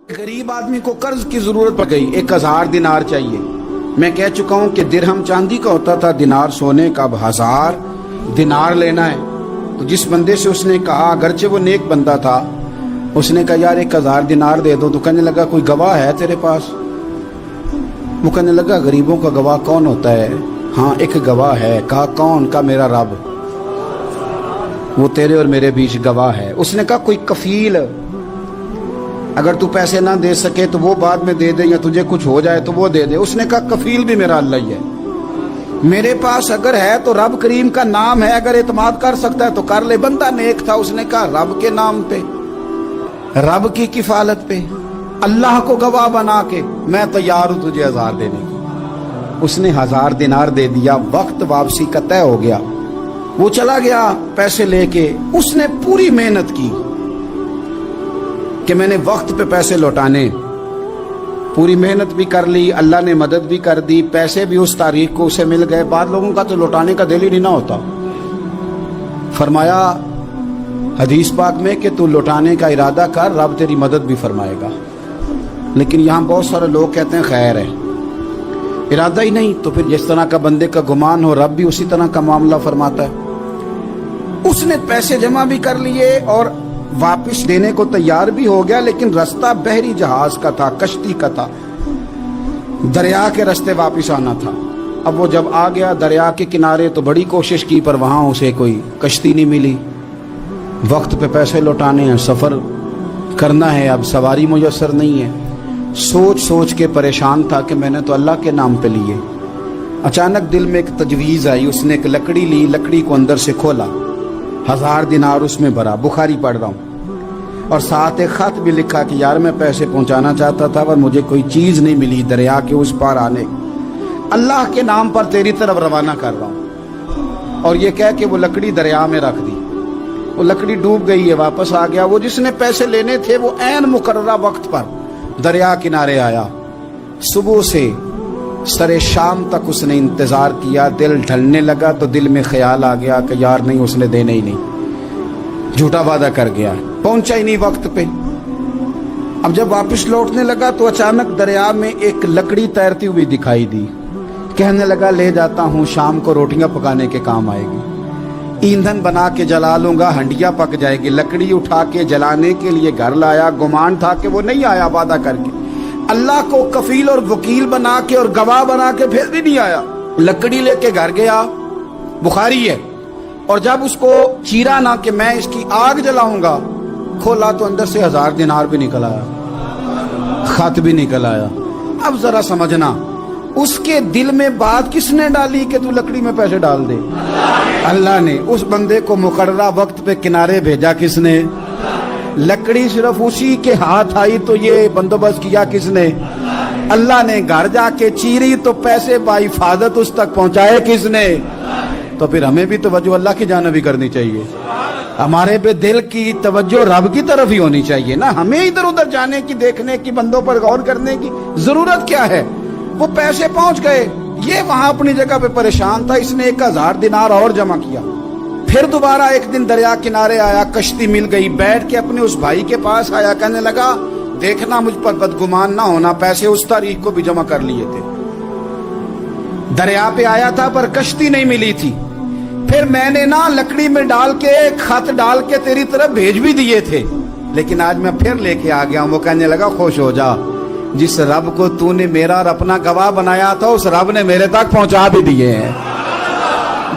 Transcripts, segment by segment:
गरीब आदमी को कर्ज की जरूरत पड़ गई, 1000 दिनार चाहिए। मैं कह चुका हूं कि दिरहम चांदी का होता था, दिनार सोने का। अब 1000 दिनार लेना है। तो जिस बंदे से उसने कहा, अगरचे वो नेक बंदा था, उसने कहा यार 1000 दिनार दे दो। तो कहने लगा कोई गवाह है तेरे पास? वो कहने लगा गरीबों का गवाह कौन होता है? हाँ एक गवाह है। कहा कौन? का मेरा रब, वो तेरे और मेरे बीच गवाह है। उसने कहा कोई कफील, अगर तू पैसे ना दे सके तो वो बाद में दे दे, या तुझे कुछ हो जाए तो वो दे दे। उसने कहा कफील भी मेरा अल्लाह ही है। मेरे पास अगर है तो रब करीम का नाम है, अगर एतमाद कर सकता है तो कर ले। बंदा नेक था, उसने कहा रब के नाम पे, रब की किफालत पे, अल्लाह को गवाह बना के मैं तैयार हूं तुझे 1000 देने की। उसने 1000 दिनार दे दिया। वक्त वापसी का तय हो गया। वो चला गया पैसे लेके। उसने पूरी मेहनत की कि मैंने वक्त पे पैसे लौटाने, पूरी मेहनत भी कर ली, अल्लाह ने मदद भी कर दी, पैसे भी उस तारीख को उसे मिल गए। बाद लोगों का तो लौटाने का दिल ही नहीं ना होता। फरमाया हदीस पाक में कि तू लौटाने का इरादा कर, रब तेरी मदद भी फरमाएगा। लेकिन यहाँ बहुत सारे लोग कहते हैं खैर है, इरादा ही नहीं। तो फिर जिस तरह का बंदे का गुमान हो, रब भी उसी तरह का मामला फरमाता है। उसने पैसे जमा भी कर लिए और वापस देने को तैयार भी हो गया, लेकिन रास्ता बहरी जहाज का था, कश्ती का था, दरिया के रास्ते वापस आना था। अब वो जब आ गया दरिया के किनारे तो बड़ी कोशिश की, पर वहां उसे कोई कश्ती नहीं मिली। वक्त पे पैसे लौटाने हैं, सफर करना है, अब सवारी मुयस्सर नहीं है। सोच सोच के परेशान था कि मैंने तो अल्लाह के नाम पे लिए। अचानक दिल में एक तजवीज़ आई। उसने एक लकड़ी ली, लकड़ी को अंदर से खोला, 1000 दिनार उसमें भरा। बुखारी पढ़ रहा हूँ, और साथ एक खत भी लिखा कि यार मैं पैसे पहुंचाना चाहता था पर मुझे कोई चीज नहीं मिली दरिया के उस पार आने, अल्लाह के नाम पर तेरी तरफ रवाना कर रहा हूँ। और ये कह के वो लकड़ी दरिया में रख दी। वो लकड़ी डूब गई है, वापस आ गया। वो जिसने पैसे लेने थे वो ऐन मुकर्ररा वक्त पर दरिया किनारे आया। सुबह से सरे शाम तक उसने इंतजार किया। दिल ढलने लगा तो दिल में ख्याल आ गया कि यार नहीं, उसने देने ही नहीं, झूठा वादा कर गया, पहुंचा ही नहीं वक्त पे। अब जब वापस लौटने लगा तो अचानक दरिया में एक लकड़ी तैरती हुई दिखाई दी। कहने लगा ले जाता हूं, शाम को रोटियां पकाने के काम आएगी, ईंधन बना के जला लूंगा, हंडिया पक जाएगी। लकड़ी उठा के जलाने के लिए घर लाया। गुमान था कि वो नहीं आया वादा करके, अल्लाह को कफील और वकील बना के और गवाह बना के फिर भी नहीं आया। लकड़ी लेके घर गया, बुखारी है। और जब उसको चीरा ना कि मैं इसकी आग जलाऊंगा, खोला तो अंदर से 1000 दिनार भी निकल आया, खत भी निकल आया। अब जरा समझना, उसके दिल में बात किसने डाली कि तू लकड़ी में पैसे डाल दे? अल्लाह ने। उस बंदे को मुकर्ररा वक्त पे किनारे भेजा किसने? लकड़ी सिर्फ उसी के हाथ आई तो ये बंदोबस्त किया किसने? अल्लाह ने। घर जाके चीरी तो पैसे बाहिफाजत उस तक पहुंचाए किसने? तो फिर हमें भी तवज्जो अल्लाह की जानिब भी करनी चाहिए। हमारे पे दिल की तवज्जो रब की तरफ ही होनी चाहिए ना। हमें इधर उधर जाने की, देखने की, बंदों पर गौर करने की जरूरत क्या है? वो पैसे पहुंच गए, ये वहां अपनी जगह पे परेशान था। इसने 1000 दिनार और जमा किया। फिर दोबारा एक दिन दरिया किनारे आया, कश्ती मिल गई, बैठ के अपने उस भाई के पास आया। कहने लगा देखना मुझ पर बदगुमान ना होना, पैसे उस तारीख को भी जमा कर लिए थे। दरिया पे आया था पर कश्ती नहीं मिली थी। फिर मैंने ना लकड़ी में डाल के, खत डाल के तेरी तरफ भेज भी दिए थे, लेकिन आज मैं फिर लेके आ गया हूं। वो कहने लगा खुश हो जा, जिस रब को तूने मेरा और अपना गवाह बनाया था उस रब ने मेरे तक पहुंचा भी दिए हैं।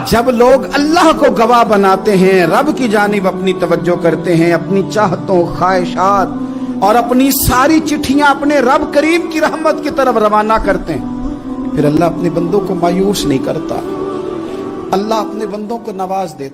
जब लोग अल्लाह को गवाह बनाते हैं, रब की जानिब अपनी तवज्जो करते हैं, अपनी चाहतों, ख्वाहिशात और अपनी सारी चिट्ठियां अपने रब करीम की रहमत की तरफ रवाना करते हैं, फिर अल्लाह अपने बंदों को मायूस नहीं करता, अल्लाह अपने बंदों को नवाज देता।